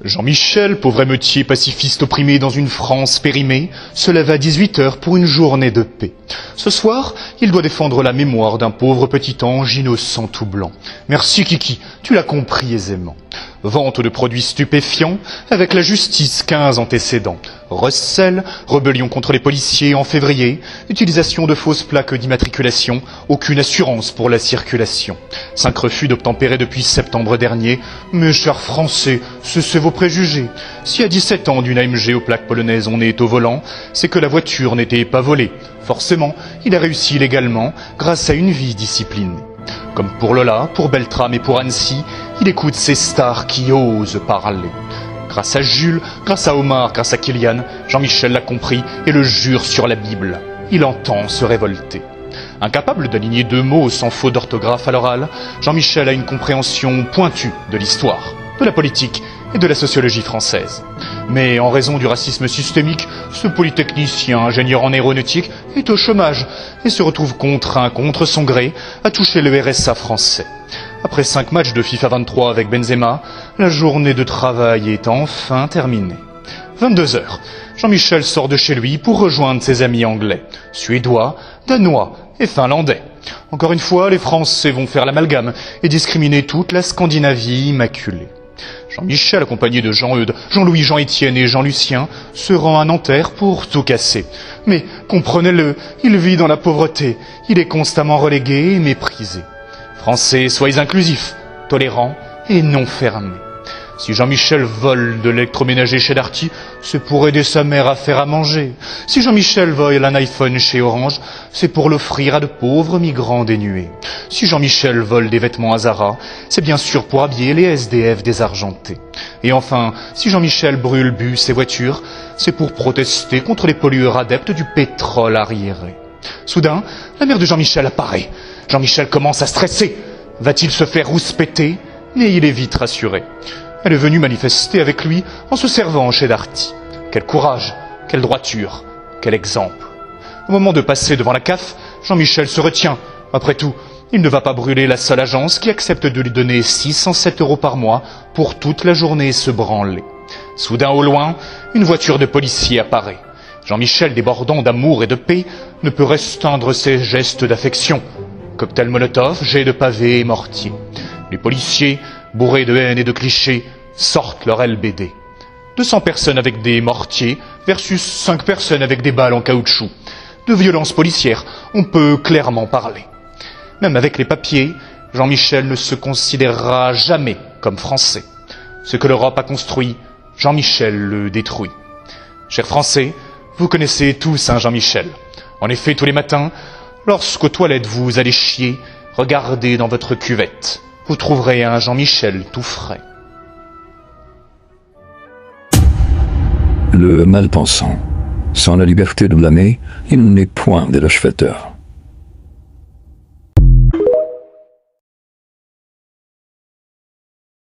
Jean-Michel, pauvre émeutier pacifiste opprimé dans une France périmée, se lève à 18 heures pour une journée de paix. Ce soir, il doit défendre la mémoire d'un pauvre petit ange innocent tout blanc. Merci Kiki, tu l'as compris aisément. Vente de produits stupéfiants, avec la justice 15 antécédents. Recel, rébellion contre les policiers en février, utilisation de fausses plaques d'immatriculation, aucune assurance pour la circulation. 5 refus d'obtempérer depuis septembre dernier. Mes chers Français, cessez vos préjugés. Si à 17 ans d'une AMG aux plaques polonaises on est au volant, c'est que la voiture n'était pas volée. Forcément, il a réussi légalement grâce à une vie disciplinée. Comme pour Lola, pour Beltrame et pour Annecy, il écoute ces stars qui osent parler. Grâce à Jules, grâce à Omar, grâce à Kylian, Jean-Michel l'a compris et le jure sur la Bible. Il entend se révolter. Incapable d'aligner 2 mots sans faute d'orthographe à l'oral, Jean-Michel a une compréhension pointue de l'histoire, de la politique et de la sociologie française. Mais en raison du racisme systémique, ce polytechnicien ingénieur en aéronautique est au chômage et se retrouve contraint contre son gré à toucher le RSA français. Après 5 matchs de FIFA 23 avec Benzema, la journée de travail est enfin terminée. 22 heures, Jean-Michel sort de chez lui pour rejoindre ses amis anglais, suédois, danois et finlandais. Encore une fois, les Français vont faire l'amalgame et discriminer toute la Scandinavie immaculée. Jean-Michel, accompagné de Jean-Eudes, Jean-Louis, Jean-Étienne et Jean-Lucien, se rend à Nanterre pour tout casser. Mais comprenez-le, il vit dans la pauvreté, il est constamment relégué et méprisé. Français, soyez inclusifs, tolérants et non fermés. Si Jean-Michel vole de l'électroménager chez Darty, c'est pour aider sa mère à faire à manger. Si Jean-Michel vole un iPhone chez Orange, c'est pour l'offrir à de pauvres migrants dénués. Si Jean-Michel vole des vêtements à Zara, c'est bien sûr pour habiller les SDF désargentés. Et enfin, si Jean-Michel brûle bus et voitures, c'est pour protester contre les pollueurs adeptes du pétrole arriéré. Soudain, la mère de Jean-Michel apparaît. Jean-Michel commence à stresser. Va-t-il se faire rouspéter? Mais il est vite rassuré. Elle est venue manifester avec lui en se servant chez Darty. Quel courage, quelle droiture, quel exemple. Au moment de passer devant la CAF, Jean-Michel se retient. Après tout, il ne va pas brûler la seule agence qui accepte de lui donner 607 € par mois pour toute la journée se branler. Soudain, au loin, une voiture de policier apparaît. Jean-Michel, débordant d'amour et de paix, ne peut restreindre ses gestes d'affection. Cocktail Molotov, jet de pavés et mortier. Les policiers, bourrés de haine et de clichés, sortent leur LBD. 200 personnes avec des mortiers versus 5 personnes avec des balles en caoutchouc. De violence policière, on peut clairement parler. Même avec les papiers, Jean-Michel ne se considérera jamais comme français. Ce que l'Europe a construit, Jean-Michel le détruit. Chers Français, vous connaissez tous un Jean-Michel. En effet, tous les matins, lorsqu'aux toilettes vous allez chier, regardez dans votre cuvette. Vous trouverez un Jean-Michel tout frais. Le mal-pensant. Sans la liberté de blâmer, il n'est point de l'acheveteur.